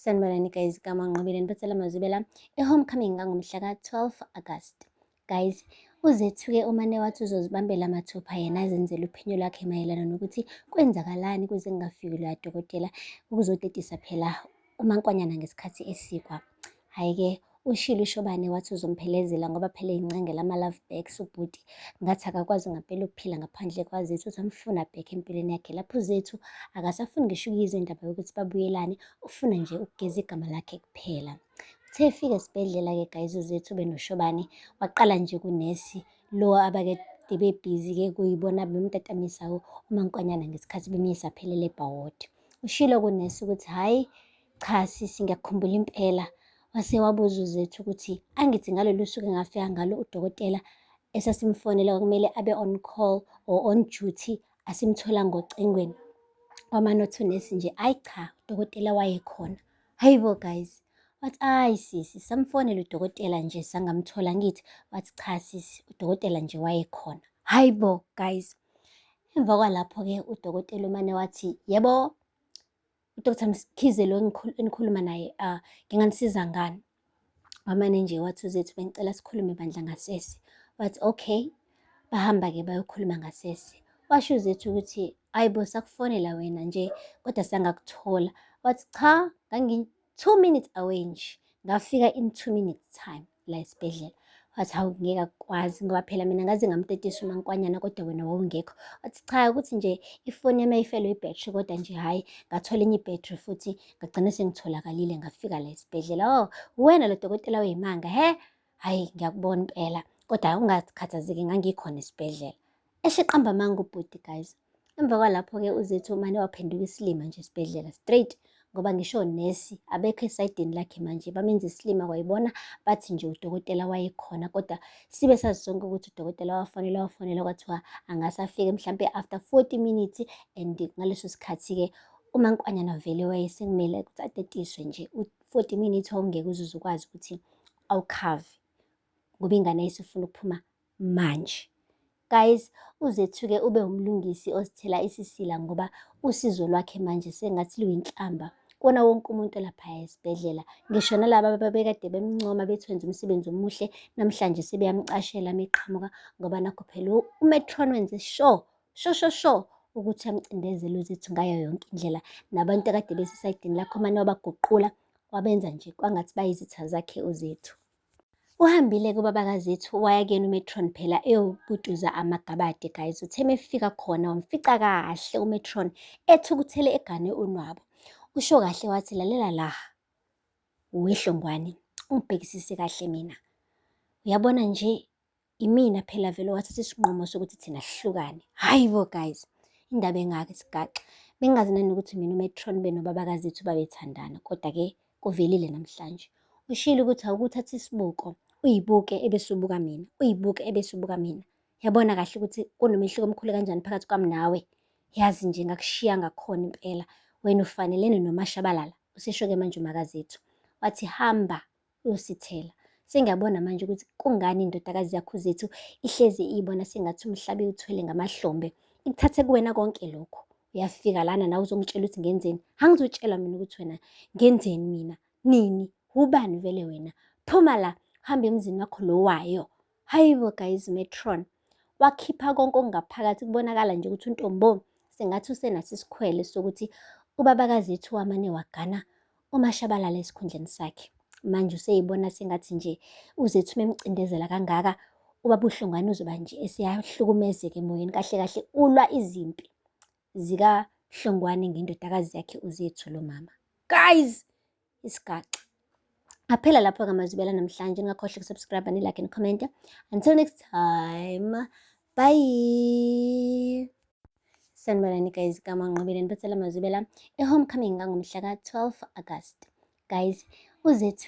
Sanibonani guys, igama ngiNqobile niphethela amazwibela e-homecoming ngangomhla ka-12 August. Guys, uzethu-ke umane wathi uzozibambela mathupha yena azenzele uphenyo lwakhe mayelana nokuthi kwenzakalani kuze kungafiki loya dokotela ukuzodedisa phela umaNkwanyana ngesikhathi esikwa. Hhayi-ke ushilo uShobane wathi uzomphelezela ngoba phela ey'ncengela ama-love backs ubhuti ngathi akakwazi ngempela ukuphila ngaphandle kwaZethu, uthi amfuna back empilweni yakhe. Lapho uZethu akasafuni ngisho ukuyizwa indaba yokuthi babuyelane, ufuna nje ukugeza igama lakhe kuphela. Uthe efika esibhedlela-ke guys, uZethu benoShobane waqala nje kunesi lo abakade bebhizi-ke kuyibona bemtatamisayo umaNkwanyana ngesikhathi bemyisa phela e-labour ward. Ushilo kunesi ukuthi hhayi cha sisi, ngiyakukhumbula impela. Wase wabuza uZethu ukuthi angithi ngalolu suku engafika ngalo udokotela esasimfonela kumele abe on call or on duty asimthola ngocingweni. Wamanothi unesi nje, ayi cha udokotela wayekhona. Hayibo guys, wathi ayi sisi samfonela udokotela nje sangamthola ngithi. Wathi cha sisi udokotela nje wayekhona. Hayibo guys, emva kwalapho-ke udokotela umane wathi yebo uDr Mkhize lo enikhuluma naye nginganisiza ngani? Wamane nje wathi uZethu bengicela sikhulume bandla ngasese. Wathi okay, bahamba-ke bayokhuluma ngasese. Washo uZethu ukuthi hayibo sakufonela wena nje kodwa sangakuthola. Wathi cha 2 minutes away nje ngafika in 2 minutes time la esibhedlela. Wathi hawu ngeke akukwazi ngoba phela mina ngaze ngamtetisa umaNkwanyana kodwa wena wawungekho. Wathi cha ukuthi nje ifoni yami yayifelwe ibhetri kodwa nje hhayi ngathola enye ibhetri futhi ngagcina sengitholakalile ngafika la esibhedlela. Oh wena lo dokotela wey'manga he? Hhayi ngiyakubona impela kodwa ungakhathazeki ngangikhona esibhedlela. Esheqamba amanga ubhuti guys. Emva kwalapho-ke uZethu umane waphenduka isilima nje esibhedlela straight ngoba ngisho onesi abekho esayidini lakhe manje bamenza isilima kwayibona bathi nje udokotela wayekhona kodwa sibe sazi sonke ukuthi udokotela wafonela kwathiwa angasafika mhlampe after 40 minutes and ngaleso sikhathi-ke umaNkwanyana vele wayesekumele ukuthi atetiswe nje 40 minutes wawungeke uze ukwazi ukuthi awukhave ngoba ingane isifuna ukuphuma manje. Guys, uZethu-ke ube umlungisi ozithela isisila ngoba usizo lwakhe manje sengathi luyinhlamba kona wonke umuntu laphaya esibhedlela. Ngisho nalaba babekade bemncoma bethi wenza umsebenzi omuhle namhlanje sebeyamcashela meqhamuka ngoba nakho phela uMatron wenze sure ukuthi amcindezele uZethu ngayo yonke indlela. Nabantu akade besesayidini lakho mane wabaguqula wabenza nje kwangathi bayizitha zakhe uZethu. Uhambile kubaba kaZethu waya kuyena uMatron phela eyobutuza amagabade guys. Uthe mefika khona wamfica kahle uMatron ethukuthele egane unwabo. Usho kahle wathi lalela la wehlongwane ungibhekisise kahle mina. Uyabona nje imina phela vele wathatha isinqumo sokuthi thina sihlukane. Hayibo guys, indaba engaka isigaxa. Bengazi nanokuthi mina uMatron benobaba kaZethu babethandana kodwa-ke kuvelile namhlanje. Ushilo ukuthi awukuthatha isibuko uyibuke ebese ubuka mina, uyibuke ebese ubuka mina. Yabona kahle ukuthi kunomehluko omkhulu kanjani phakathi kwami nawe. Yazi nje ngakushiya ngakhona impela. Wena ufanelene noMashabalala. Usesho-ke manje umakaZethu wathi hamba uyosithela. Sengiyabona manje ukuthi kungani indodakazi yakho uZethu ihlezi ibona sengathi umhlaba iwuthwele ngamahlombe. Ikuthathe kuwena konke lokho. Uyafika lana nawe uzongitshela ukuthi ngenzeni. Angizotshela mina ukuthi wena ngenzeni mina. Nini? Ubani vele wena? Phuma la, hamba emzini wakho lo wayo. Hayibo guys, Matron wakhipha konke okungaphakathi kubonakala nje ukuthi uNtombo sengathi usenaso isikhwele sokuthi ubaba kaZethu wamane wagana uMashabalala esikhundleni sakhe. Manje useyibona sengathi nje uZethu memcindezela kangaka ubaba uHlongwane uzoba nje esiyahlukumezeka emoyeni kahle kahle ulwa izimpi zikaHlongwane ngendodakazi yakhe uZethu lo mama. Guys, isigaxa. Aphela lapho-ke amazwibela namhlanje. Ungakhohlwa ukusubscribe ni-like and comment. Until next time, bye. Sanibonani guys, igama ngiNqobile niphethela amazwibela e-homecoming ngangomhla ka-12 August. Guys, uZethu